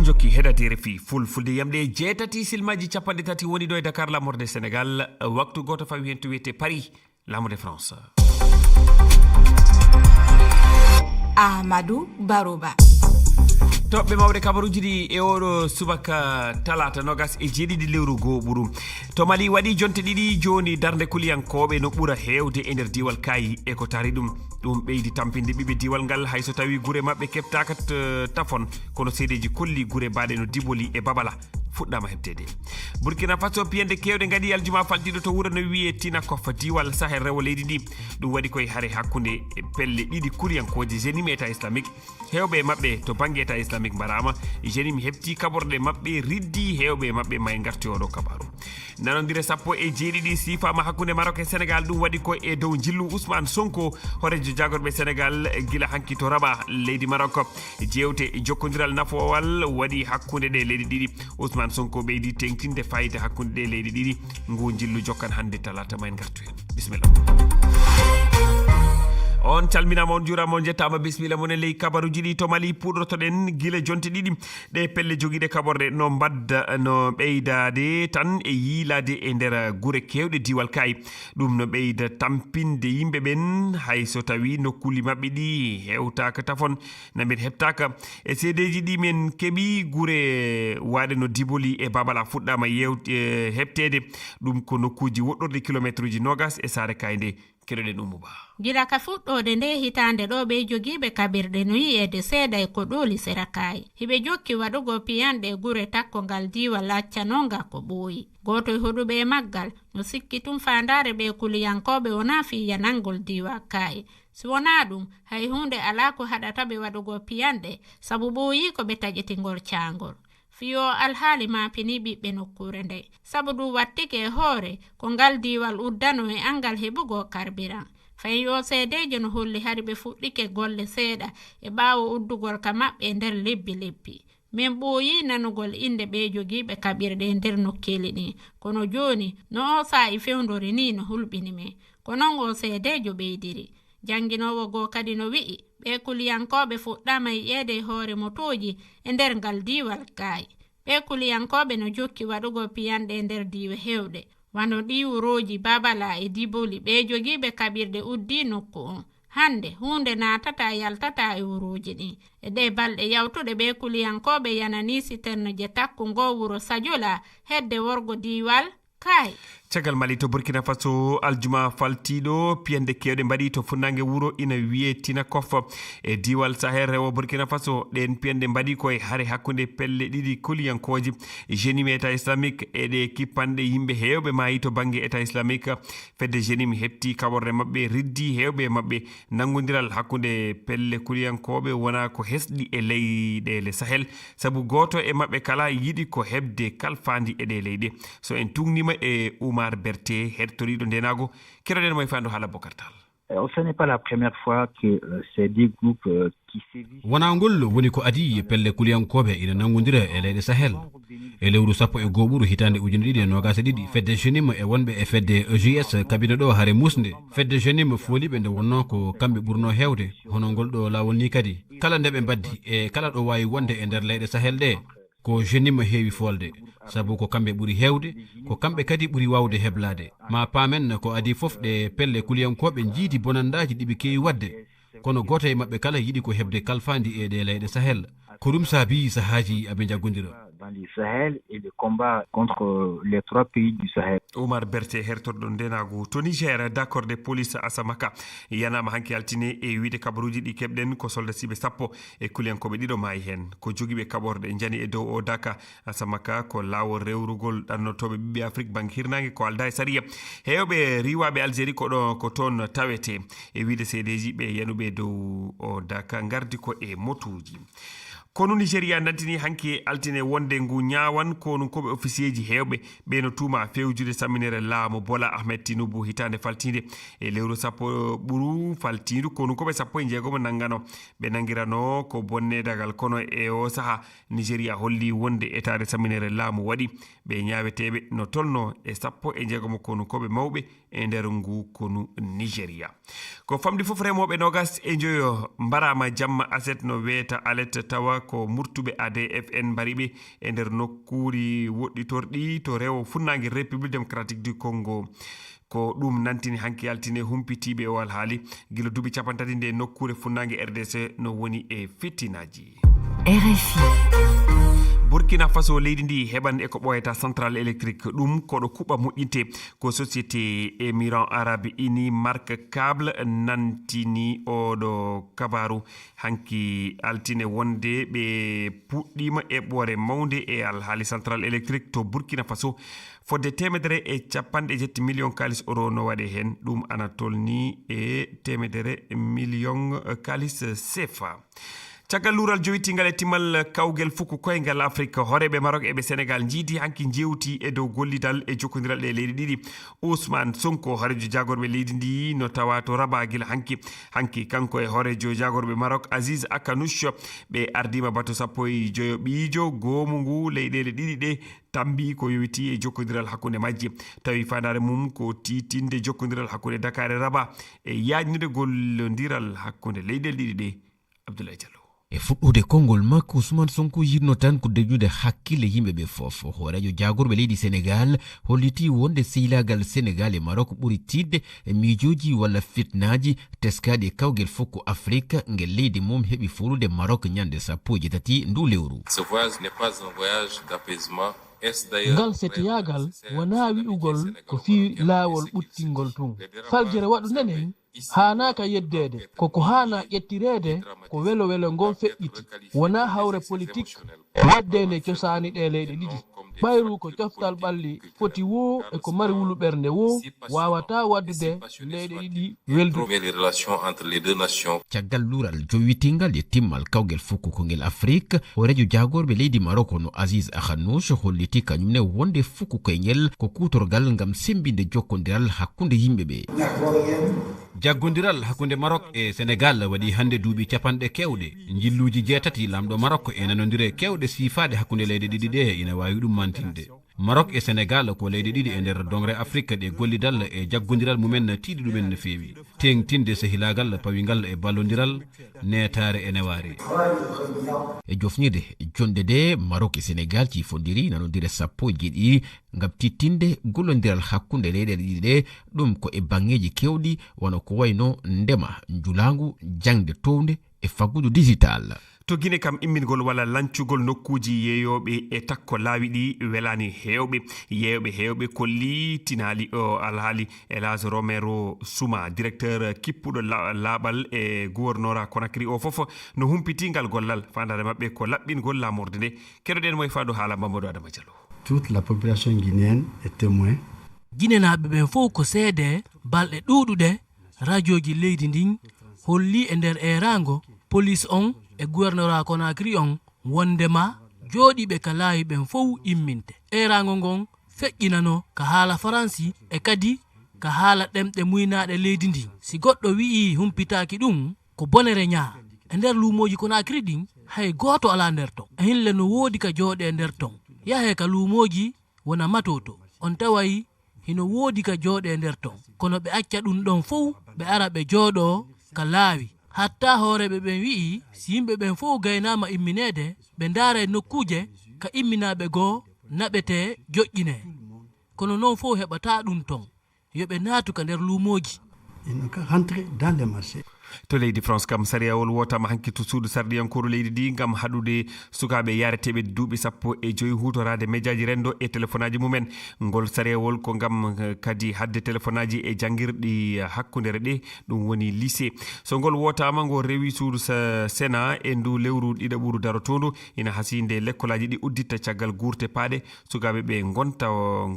jokki heɗade refi fulfulde yamde jeetati silmaji capanɗe tati woni ɗo e Dakar lamorde Sénégal waktu goto fawi hen to wiyete Paris lamorde France. Amadou Baroba toɓɓe mawɗe kabaruji ɗi e oɗo subaka talata nogas e jeeɗiɗi lewru goo ɓuuru to Mali waɗi jonte ɗiɗi joni darde kuliyankoɓe no ɓuura hewde e nder diwal Kayi e ko tari ɗum ɓeydi tampinde ɓiɓe diwal ngal hayso tawi guure mabɓe keɓtaka tafon kono seedeji kolli guure mbaɗe no Diboli e Babala fuɗɗama hebdede. Burkina Faso piyende kewɗe gadi aljuma faltiɗo to wuuro no wiye Tinakof diwal Sahel rewo leydi ndi ɗum waɗi koye haare hakkude pelle ɗiɗi kuriyankoji Jenim État islamique hewɓe mabɓe to banggue État islamique mbarama Jenim hebti kaɓorde mabɓe riddi hewɓe mabɓe may garti oɗo kabaru. Nanodire sappo e jeeɗiɗi sifama hakkude Maroc e Sénégal ɗum waɗi ko e dow jillu Ousmane Sonko horejo jagorɓe Sénégal gila hanki to Rabat leydi Maroc jewte jokkodiral nafowal waɗi hakkude ɗe leydi ɗiɗi. Ousmane Sonko ɓeydi tengtinde fayida hakkude ɗe leydi ɗiɗi ngu jillu jokkan hande talata ma en gartu hen bisimilla. On calminama on jurama on jettama bisimilla monen ley kabaruji ɗi to Mali puɗortoɗen guila jonte ɗiɗi ɗe pelle joguiɗe kaɓorde no mbadda no ɓeydade tan e yiilade e nder guure kewɗe diwal Kayi ɗum no ɓeyda tampinde yimɓe ɓen hayso tawi nokkuli mabɓe ɗi hewtaka tafon namin heɓtaka e seedeji ɗi men keeɓi guure waɗe no Diboli e Babala fuɗɗama heɓtede ɗum ko nokkuji woɗɗorde kilométre uji nogas e Saare Kayi nde keɗoɗen Ummouba. Gila ka fuɗɗode nde hitande ɗo ɓe jogiiɓe kaɓirɗe no yi'ede seeɗa e ko ɗooli Sera Kayi hiɓe jokki waɗugo piyanɗe gure takkongal diwal accanonga ko ɓooyi. Goto e hoɗuɓe e maggal no sikki tum fandare ɓe kuliyankoɓe wona fiya nangol diwa Kayi. Si wona ɗum hay hunde ala ko haɗata ɓe waɗugo piyanɗe sabu ɓooyi ko ɓe taƴetingol caangol. Fiyo alhaali mapini ɓiɓɓe nokkure nde sabu ɗum wattike e hoore ko ngal diwal uddano e angal heɓugo karbiran. Fayin yo seedejo no holli hari ɓe fuɗɗike golle seeɗa e ɓaawo uddugol ka maɓɓe nder lebbi. Min ɓooyi nanugol inde ɓe jogiiɓe kaɓirɗe nder nokkeli ɗin kono joni no o sa'i fewndori ni no hulɓini men ko non o seedejo ɓeydiri. Janginowo goo kadi no wi'i ɓe kuliyankoɓe fuɗɗama e ƴeede hoore motoji e nder ngal diwal Kayi. Ɓe kuliyankoɓe no jokki waɗugo piyanɗe nder diwe hewɗe wano ɗi wuroji Babala e Diboli ɓe jogiiɓe kaɓirɗe uddi nokku on. Hande hunde natata yaltata e wuroji ɗin e ɗe balɗe yawtuɗe ɓe kuliyankoɓe yanani siterne je takku ngo wuro Sadiola hedde worgo diwal Kayi. Caggal Mali to Burkina Faso aljuma faltiɗo piyande kewɗe mbaɗi to funnangue wuro ina wiye Tinakof e diwal Sahel rewo Burkina Faso ɗen piyande mbaɗi koye haare hakkude pelle ɗiɗi kuliyankoji Jenim État islamique e ɗe kippanɗe yimɓe hewɓe mayi to banggue État islamique fedde Jenim hefti kaɓorde mabɓe riddi hewɓe mabɓe nangodiral hakkude pelle kuliyankoɓe wona ko hesɗi e leyɗele Sahel saabu goto e mabɓe kala yiɗi ko hebde kalfandi e ɗe leyɗe so en tugnima e Oumar Berté hertoriɗo ndenago keɗoɗen mo e fando haala Bocar Tall. Ce n'est pas la première fois que ces deux groupes qui sévissent. Wona ngol woni ko adi pelle kuliyankoɓe ina nangodira e leyɗe Sahel e lewru sappo e goɓuru hitande ujune ɗiɗi e nogase ɗiɗi fedde Jenim e wonɓe e fedde EJS kabine ɗo haare musde fedde Jenim fooliɓe nde wonno ko kamɓe ɓurno hewde hono ngol ɗo lawol ni kadi kala nde ɓe mbaddi e kala ɗo wawi wonde e nder leyɗe Sahel ɗe ko Jenim heewi folde sabu ko kamɓe ɓuri hewde ko kamɓe kadi ɓuri wawde heblade ma paamen ko adi fof ɗe pelle kuliyankoɓe jiidi bonandaji ɗiɓe kewi wadde kono goto e mabɓe kala yiɗi ko hebde kalfandi e ɗe leyɗe Sahel ko ɗum saabi sahaji aɓe jaggodira dans le Sahel et le combat contre les trois pays du Sahel. Oumar Berté hertorɗo ndenago to Niger d'accord de police Asamaka yanama hanki altine e wiide kabaruji ɗi keɓɗen ko soldat siɓe sappo e kuliyankoɓe ɗiɗo maayi hen ko joguiɓe kaɓorde jani e dow o Daka Asamaka ko lawol rewrugol ɗannotoɓe ɓiɓɓe Afrique banggue hirnangue ko alda e sariya hewɓe riwaɓe Algérie ko ɗo ko toon tawete e wiide seedeji ɓe yanuɓe dow o Daka gardi ko e motuji. kono Nigeria nantini hanki altine wonde ngu ñawan kono koɓe officier ji hewɓe ɓe no tuma fewjude samminere laamu Bola Ahmed Tinubu hitande faltinde e lewru sappo ɓuru faltindu kono koɓe sappo e jeegomo nangano ɓe nangirano ko bonnedagal kono e o saaha Nigeria holli wonde etade samminere laamu waɗi ɓe ñaweteɓe no tolno e sappo e jeegomo kono koɓe mawɓe e nder ngu konu Nigeria ko famdi fof remoɓe nogas e joyo mbarama jamma aset no weeta alet tawa ko murtuɓe ADF en mbariɓe e nder nokkuri woɗɗitorɗi to rewo funnague république démocratique du Congo ko ɗum nantini hanki altine humpitiɓe o alhaali gila duuɓi 30 nde nokkure funnague RDC no woni e fittinaji. RFI. Burkina Faso leydi ndi heɓan eko ɓoyata centrale électrique ɗum koɗo kuɓa moƴƴinte ko société émirats arabe unis marque câble nantini oɗo kabaru hanki altine wonde ɓe puɗɗima eɓɓore mawde e alhaali centrale électrique to Burkina Faso fodde 150 million kalis euro no waɗe hen ɗum ana tolni e 100 million kalis CFA. caggal luural jowitingal e timmal kawgel fukku koyngal Afrique horeɓe Maroc eɓe Sénégal jiidi hanki jewti e dow gollidal e jokkodiral ɗe leydi ɗiɗi. Ousmane Sonko horejo jagorɓe leydi ndi no tawa to Rabat gila hanki kanko e horejo jagorɓe Maroc Aziz Akanouche ɓe ardima bato 15 ɓiijo goomu ngu leyɗele ɗiɗi ɗe tambi ko yowiti e jokkodiral hakkunde majji tawi fandare mum ko titinde jokkodiral hakkunde Dakar e Rabat e yajnide gollodiral hakkunde leyɗele ɗiɗi ɗe. Abdoulaye Diallo. E fuɗɗude konngol makko Ousmane Sonko yirno tan ko deƴƴude hakkille yimɓeɓe fof. Horejo jagorɓe leydi Sénégal holliti wonde sehilagal Sénégal e Maroc ɓuri tidde e miijoji walla fitnaji teskaɗi e kawgel fukku Afrique ngel leydi mum heɓi folude Maroc ñande 13 ndu lewru. Ce voyage n'est pas un voyage d'apaisement. ngal setiyagal wona wi'ugol ko fi laawol ɓuttingol tun faljere waɗu nenen hanaka yeddede koko hana ƴettirede ko welo welo ngon feƴƴiti wona hawre politique waddende cosani ɗe leyɗe ɗiɗi ɓayru ko coftal ɓalli foti wo e ko mari wulu ɓernde wo wawata waddude leyɗe ɗiɗi weldu. caggal luural jowitingal e timmal kawgel fukku ko ngel Afrique horejo jagorɓe leydi Maroc no Aziz Akanouche holliti kañumne wonde fukku koyngel ko kutorgal ngam sembinde jokkodiral hakkunde yimɓeɓe. jaggodiral hakkunde Maroc e Sénégal waɗi hande duuɓi capanɗe kewɗe jilluji 6 lamɗo Maroc e nanodire kewɗe sifade hakkunde leyɗe ɗiɗi ɗe ina wawi ɗum mantinde. Maroc e Sénégal ko leyɗe ɗiɗi e nder dongre Afrique ɗe gollidal e jaggodiral mumen tiiɗi ɗumen no feewi tengtinde sehilagal pawigal e ballodiral netare e neware. e jofnirde jonde de Maroc e Sénégal cifodiri nanodire 17 ngam tittinde gollodiral hakkunde leyɗele ɗiɗi ɗe ɗum ko e bangeji kewɗi wona ko wayno ndema julagu jangde towde e faggudu digital. To Guinée kam immingol walla lancugol nokkuji yeeyoɓe e takko laawi ɗi welani heewɓe kolli tinali o alhaali Elage Romero Souma directeur kippuɗo laaɓal e gouvernora Conakry o fof no humpitingal gollal fandare mabɓe ko laɓɓingol lamorde nde keɗoɗen moye faado haala Mamadou Adama Diallo. Toute la population guinéenne est témoin. guinénaɓe ɓen fof ko seede balɗe ɗuɗuɗe radioji leydi ndin holli e nder erago police on e gouvernora Conakry on wondema jooɗiɓe ka laawi ɓen fof imminte erago ngon feƴƴinano ka haala faransi e kadi ka haala ɗemɗe muynaɗe leydi ndin si goɗɗo wi'i humpitaki ɗum ko bonere ñaa e nder luumoji Conakry ɗin hay goto ala nder ton e hille no woodi ka jooɗe e nder ton yahe ka luumoji wona matoto on tawayi hino woodi ka jooɗe e nder ton kono ɓe acca ɗum ɗon fof ɓe ara ɓe jooɗo ka laawi hatta hooreɓe ɓen wi'i si yimɓe ɓen fof gaynama imminede ɓe ndaara e nokkuje ka imminaɓe goo naɓete joƴƴine kono noon fof heɓata ɗum ton yoɓe naatu ka nder luumoji. To leydi France kam sariyawol wotama hanki to suudu sarɗiyankoru leydi ndi gam haɗude sukaɓe yareteɓe duuɓi 15 hutorade médiaji rendo e téléphone aji mumen ngol sariyawol ko gam kadi hadde téléphone aji e janguirɗi hakkudere ɗe ɗum woni lycée so ngol wotama ngo rewi suudu Sénat e ndu lewru ɗiɗaɓuru darotondu ina hasinde l'écolaji ɗi udditta caggal gurte paaɗe sukaɓe ɓe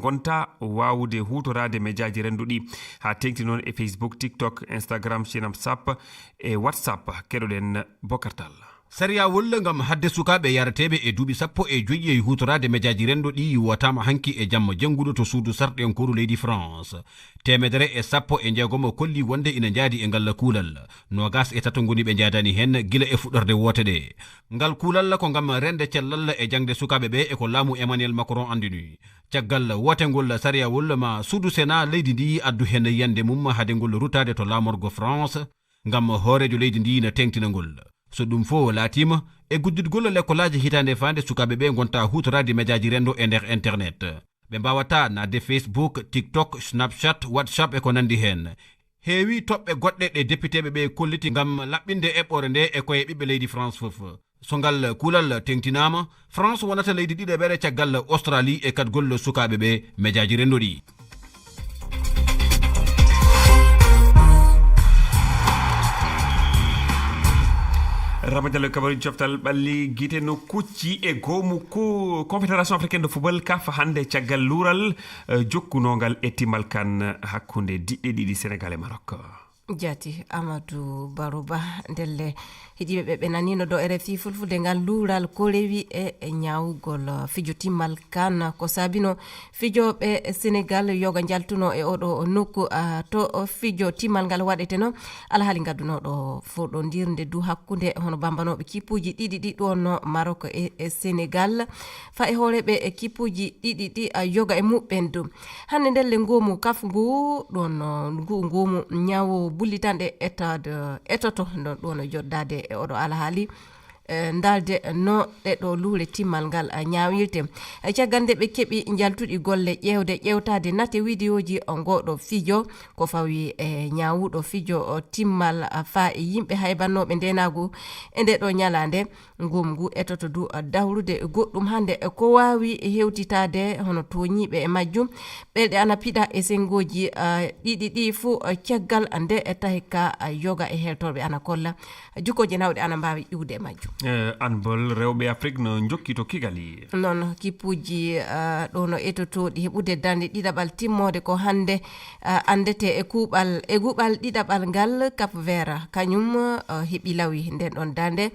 gonta wawude hutorade médiaji rendo ɗi ha tengti noon e Facebook, TikTok, Instagram, Snapchat e WhatsApp keɗoɗen Bokartal. sariyawol ngam hadde sukaɓe yarateɓe e duuɓi 15 e hutorade médiaji rendo ɗi watama hanki e jamma janguɗo to suudu sarɗenkoru leydi France 110 kolli wonde ina jaadi e ngalla kuulal 23 goni ɓe jaadani hen gila e fuɗɗorde wote ɗe ngal kuulal ko ngam rende cellal e jangde sukaɓe ɓe e ko laamu Emmanuel Macron andini caggal wotengol sariyawol ma suudu Sénat leydi ndi addu hen yande mum haade ngol rutade to lamorgo France ngam hoorejo leydi ndi na tengtinagol so ɗum fof laatima e gudditgol l'écolaji hitande fande sukaɓe ɓe gonta hutorade médiaji rendo e nder internet ɓe mbawata nadde Facebook, TikTok, Snapchat, WhatsApp e ko nandi hen. Heewi toɓɓe goɗɗe ɗe députéɓe ɓe kolliti gam laɓɓinde eɓɓore nde e koye ɓiɓɓe leydi France fof. So ngal kuulal tengtinama, France wonata leydi ɗiɗaɓere caggal Australie e kadgol sukaɓe ɓe médiaji rendo ɗi. Ramadiallo kabaru coftal ɓalli guite no kucci e goomu ko confédération africaine de football CAF hande caggal luural jokkunongal e timmal kan hakkunde diɗɗe ɗiɗi Sénégal e Maroc. Jati Amadou Barouba ndelle hidiɓe ɓe nanino do RFI fulfulde ngal luural ko rewi e ñawugol fijo timmal kan ko sabino fijoɓe Sénégal yoga jaltuno e oɗo nokku to fijo timmal ngal waɗeteno alhaali gaddunoɗo foɗodirde du hakkunde hono bambanoɓe kippuji ɗiɗi ɗi ɗon Maroc e Sénégal fa e hooreɓe kippuji ɗiɗi ɗi yoga e muɓɓen du hande ndelle ngomu kaf ngu ɗon ngu ngomu ñawo bullitande etoto ɗon joddade e oɗo alhaali ndalde no ɗeɗo luure timmal ngal ñawirte caggal nde ɓe keeɓi jaltuɗi golle ƴewtade nate vidéoji ngoɗo fijo ko fawi e ñawuɗo fijo timmal fa e yimɓe haybannoɓe ndenagu e nde ɗo ñalande ngum ngu etoto du dawrude goɗɗum hande ko wawi hewtitade hono toñiɓe e majjum ɓeɗe ana piɗa e sengoji ɗiɗi ɗi fuu caggal nde tahi ka yoga e heltorɓe ana kolla jukkoje nawɗe ana mbawi iwde e majjum. Handball rewɓe Afrique no jokki to Kigali non kippuji ɗo no etotoɗi heɓude darde ɗiɗaɓal timmode ko hande andete e kuuɓal e guɓal ɗiɗaɓal ngal Cap Vert kañum heɓi lawi nden ɗon darde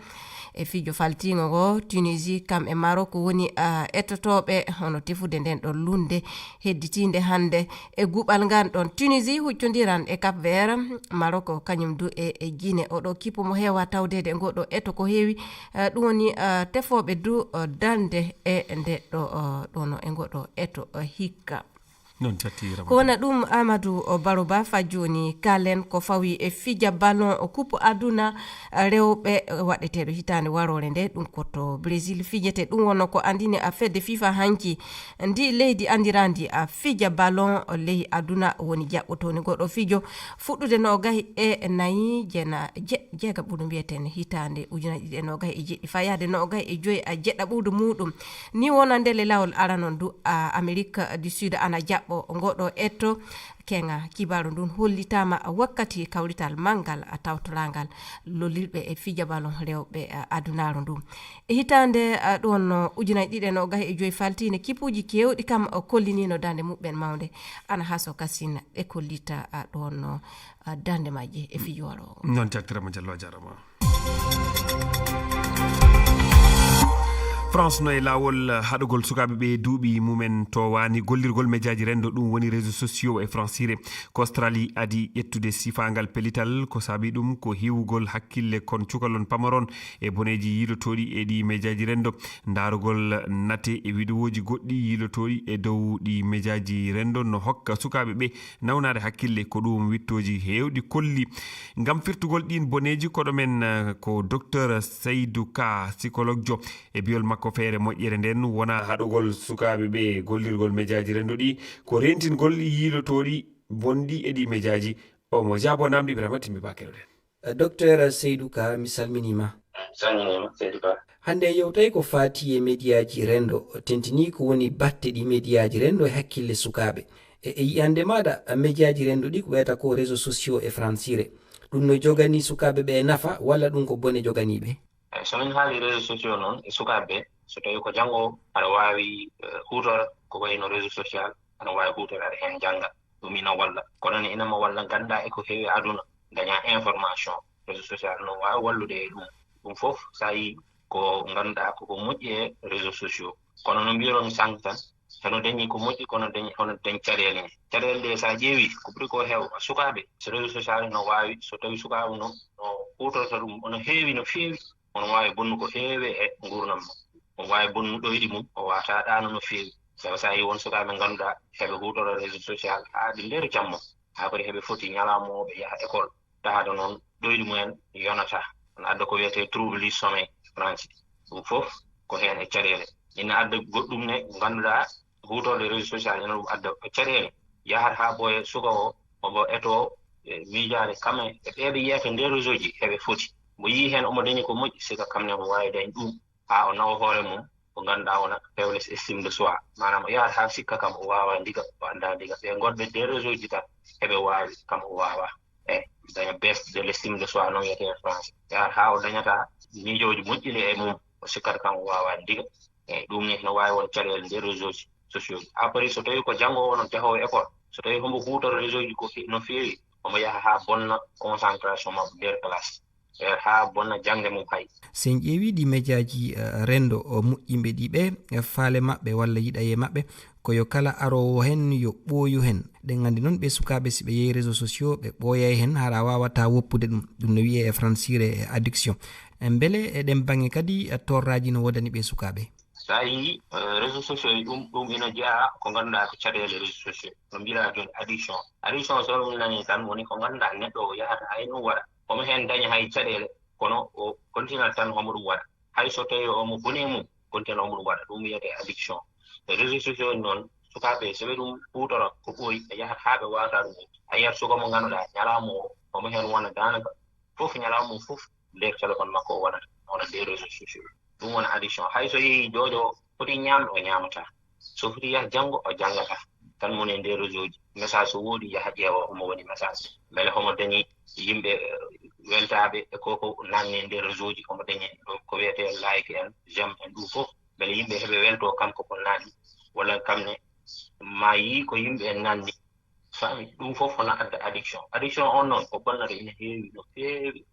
e fijo faltigo go Tunisie kam e Maroc woni etotoɓe hono tefude nden ɗon lunde hedditinde hande e guɓal ngal ɗon Tunisie huccodiran e Cap Vert Maroc kañum du e Guinée oɗo kippo mo heewa tawdede goɗɗo eto ko heewi ɗum woni tefoɓe du darde e nde ɗono e goɗɗo eto hikka non jattira ko wona ɗum Amadou Barouba fa joni kalen ko fawi e fija ballon coupe aduna rewɓe waɗeteɗo hitande warore nde ɗum koto Brésil fijete ɗum wonno ko andini a fedde FIFA hanki ndi leydi andirandi a fija ballon ley aduna woni jaɓɓotoni goɗɗo fijo fuɗɗude nogayi e nayi jeega ɓuuɗu mbiyeten hitande ujuna ɗiɗi e nogayi e jeɗɗi fa yahde nogayi e joyi a jeɗɗa ɓuuɗu muɗum ni wona ndele lawol aranon du Amérique du Sud ana jaɓɓo ngoɗo etto kenga kibaru ndun hollitama wakkati kawrital mangal tawtorangal lolirɓe e fija ballon rewɓe adunaru ndum e hitande ɗon ujunay ɗiɗi no gahi e joyi faltine kippuji kewɗi kam kollinino dande muɓɓen mawde ana haso kasina e kollita ɗon dande majje e fijo waro non jaktirama Diallo jarama France no e lawol haɗugol sukaɓe ɓe duuɓi mumen to wani gollirgol médiaji rendo ɗum woni réseaux sociaux e francire ko Australie adi ƴettude sifangal pelital ko saabi ɗum ko hiwugol hakkille kon cukalon pamaron e boneji yilotoɗi e ɗi médiaji rendo darugol nate e vidéoji goɗɗi yilotoɗi e dow ɗi médiaji rendo no hokka sukaɓe ɓe nawnade hakkille ko ɗum wittoji hewɗi kolli gam firtugol ɗin boneji koɗo men ko docteur Seydou Ka psychologue jo e biol makko ko feere moƴƴere nden wona haɗugol sukaɓe ɓe gollirgol médiaji rendo ɗi ko rentingol yilotoɗi bonɗi e ɗi médiaji o mo jabo namdi ɓe timmi bakero ɗen docteur Seydou Ka mi salminima Seydou Ka hande yewtay ko fati e médiaji rendo tentini ko woni batte ɗi médiaji rendo e hakkille sukaɓe e yiyande maɗa médiaji rendo ɗi ko wiyata ko réseaux sociaux e francire ɗum no jogani sukaɓe ɓe nafa walla ɗum ko bone joganiɓe somin haali réseaux sociaux noon e sukaɓe so tawi ko janngo aɗa wawi hutora ko wayno réseau social aɗa wawi hutorade hen jangga ɗum ina walla kono ne inama walla ganda e ko heewi aduna daña information réseau social no wawi wallude e ɗum fof sa yi ko ganduɗa koko moƴƴi e réseaux sociaux kono no mbiron sank tan sono dañi ko moƴƴi kono dañ caɗele ne caɗele ɗe sa ƴeewi ko ɓuuri ko heew sukaɓe so réseau social no wawi so tawi sukaɓe no hutorta ɗum ono heewi no feewi ono wawi bonnu ko heewe e gurdam o wawi bonnu ɗoyɗi mum o wata ɗano no feewi sabu sa yi won sukaɓe ganduɗa heɓe hutoro réseau social haade nder jamma ha kadi heɓe foti ñalamoɓe yaaha école taade noon ɗoyɗi mumen yonata ina adda ko wiyete trouble du sommeil France ɗum fof ko hen e caɗele ina adda goɗɗum ne ganduɗa hutorde réseau social ina ɗum adda caɗele yahat ha ɓooye suka o omo eto miijade kamen e ɓeɓe yiyata nder réseau ji heɓe foti mo yi hen omo dañi ko moƴƴi sika kamne mo wawi dañ ɗum ha o nawa hoore mum ko ganduɗa wona faiblesse estime de soi manam o yahat ha sikka kam o wawa ndiga o anda ndiga ɓe gonɓe nder réseau ji tan heɓe wawi kam o wawa daña baisse de l'estime de soi non wiyete e France yahat ha o dañata miijoji moƴƴini e mum o sikkata kam o wawa ndiga ɗum ni no wawi won caɗele nder réseau ji sociaux ji après so tawi ko janggowo noon jahowo école so tawi hombo hutoro réseau ji ko no feewi omo yaha ha bonna concentration mabɓe nder classe ha bonna jangde mum hay sen ƴeewi ɗi médiaji rendo moƴƴimɓe ɗiɓe faale maɓɓe walla yiɗaye maɓɓe koyo kala arowo hen yo ɓooyu hen ɗen andi noon ɓe sukaɓe si ɓe yehi réseau sociaux ɓe ɓooyay hen hara wawata woppude ɗum no wiye e francire e addiction beele eɗen bange kadi torraji no wodani ɓe sukaɓe sa yi réseau sociaux ɗum ina jeeya ko ganduɗa ko caɗele réseau sociaux no mbira joni addiction so ɗum nani tan woni ko ganduɗa neɗɗo o yahata hay ɗum waɗa omo hen daña hay caɗele kono o continue tan omo ɗum waɗa hay so tawi omo boni mum continue omo ɗum waɗa ɗum wiyete addiction réseau sociaux noon sukaɓe so ɓe ɗum hutoro ko ɓooyi ɓe yahat ha ɓe wawata ɗum a yiyat suka mo ganduɗa ñalawma o omo hen wona danaka fof ñalawma mum fof nder téléphone makko o wonata wona nder réseau sociaux ɗum wona addiction hay so yehi jojo foti ñamɗo o ñamata so foti yaha janggo o jangata tan moni e nder réseau ji message so woodi yaha ƴeewa homo woni message beele homo dañi yimɓe weltaɓe e koko nanni e nder réseau ji homo dañi ko wiyete like en j'aime en ɗum fof beele yimɓe heɓe welto kanko ko nanni walla kamne ma yi ko yimɓe nanni fami ɗum fof hono adda addiction on noon ko bonnata ina heewi no feewi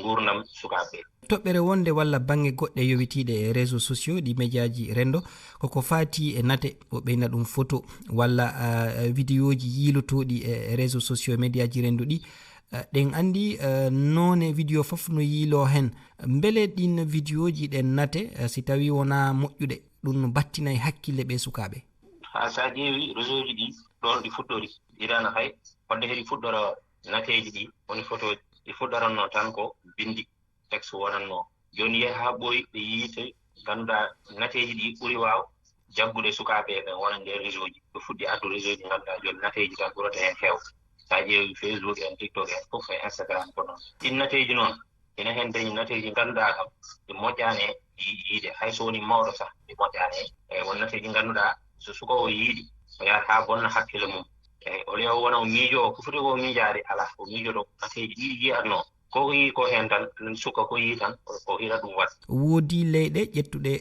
gurdam sukaɓe toɓɓere wonde walla bange goɗɗe yowitiɗe e réseau sociaux ɗi médiaji rendo koko fati e nate o ɓeyna ɗum photo walla vidéo ji yiilotoɗi e réseau sociaux médiaji rendo ɗi ɗen andi none vidéo fof no yiilo hen beele ɗin vidéo ji ɗen nate si tawi wona moƴƴuɗe ɗum no battinay hakkille ɓe sukaɓe ha sa ƴeewi réseau ji ɗi ɗon ɗi fuɗɗori irana hay wadde heɗi fuɗɗora nateji ɗi woni photo ɗi fuɗɗaranno tan ko bindi texte wonanno joni yeeha ha ɓooyi ɓe yiite ganduɗa nateji ɗi ɓuuri waw jaggude sukaɓe ɓe wona nder réseau ji ɓe fuɗɗi addu réseau ji ganduɗa joni nateji tan ɓurata hen heew sa ƴeewi Facebook en TikTok en fof e Instagram ko noon ɗin nateji noon ina hen dañi nateji ganduɗa kam ɗi moƴƴani yiide hay so woni mawɗo sah ɗi moƴƴani e won nateji ganduɗa so suka o yiiɗi o yahata ha bonna hakkille mum o lewa wona o miijo o ko foti ko miijade ala o miijoto nateji ɗiɗi jiyatno ko yi ko hen tan suka ko yi tan o hira ɗum wat woodi leyɗe ƴettuɗe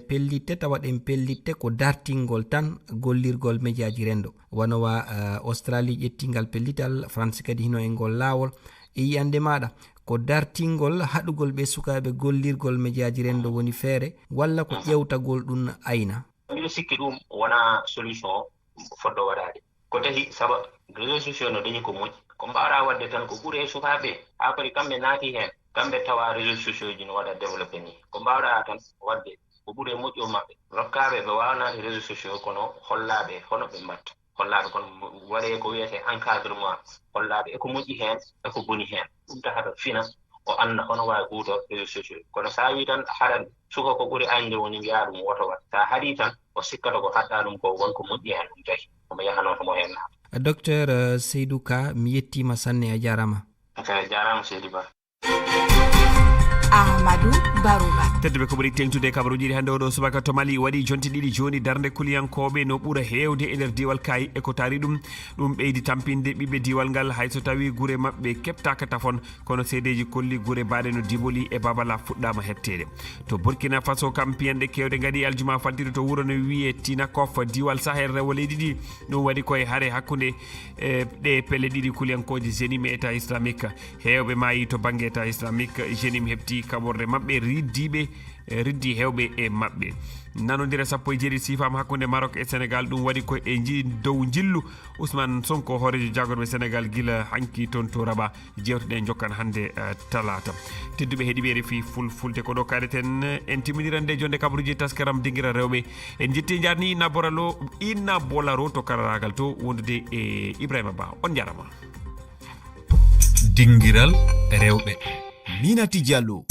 pellitte tawa ɗen pellitte ko dartingol tan gollirgol médiaji rendo wanowa Australie ƴettingal pellital France kadi hino e ngol laawol e yiyande maɗa ko dartingol haɗugol ɓe sukaɓe gollirgol médiaji rendo woni feere walla ko ƴewtagol ɗum ayna mbiɗo sikki ɗum wona solution foddo waɗade ko tahi saba réseau sociaux no dañi ko moƴƴi ko mbawɗa wadde tan ko ɓuuri e sukaɓe ha pari kamɓe naati hen kamɓe tawa réseau sociaux ji no waɗa développé ni ko mbawɗa tan wadde ko ɓuuri e moƴƴo maɓɓe rokkaɓe ɓe wawanade réseau sociaux kono hollaɓe hono ɓe mbatta hollaɓe kono waɗe ko wiyete encadrement hollaɓe eko moƴƴi hen eko boni hen ɗum tahata fina o anda hono wawi huuto réseau sociaux kono sa wi tan haɗan suka ko ɓuuri ande woni mbiya ɗum woto wat sa haɗi tan o sikkata ko haɗɗa ɗum ko wonko moƴƴi hen ɗum tawi omo yahano tomo hen naata docteur Seydou Ka mi yettima sanne a jarama jarama Seydou Ba Amadou Barouba tedduɓe ko ɓuri tengtude kabaruji ɗi hannde oɗo subaka to Mali waɗi jonte ɗiɗi joni darde kuliyankoɓe no ɓuura hewde e nder diwal Kayi eko taari ɗum ɓeydi tampinde ɓiɓɓe diwal ngal hayso tawi guure mabɓe keɓtaka tafon kono seedeji kolli guure mbaɗe no Diboli e Babala fuɗɗama hettede to Burkina Faso kam piyanɗe kewɗe gaɗi aljuma faldire to wuuro no wiye Tinakof diwal Sahel rewo leydi ɗi ɗum waɗi koye haare hakkude ɗe pelle ɗiɗi kuliyankoji Jenim e état islamique hewɓe mayi to banggue état islamique Jenim heɓti kaɓorde mabɓe riddi hewɓe e mabɓe nanodira 17 sifama hakkude Maroc e Sénégal ɗum waɗi ko e dow jillu Ousmane Sonko hoorejo jagorɓe Sénégal guila hanki toon to Rabat jewteɗen jokkan hannde talata tedduɓe heeɗiɓe RFI fulfulde ko ɗo kaleten en timmidirande jonde kabaruji taskaram dinguira rewɓe en jetti jarni Inna Bolaro to kararagal to wondude e Ibrahima Ba on jarama dinguiral rewɓe Minati Diallo.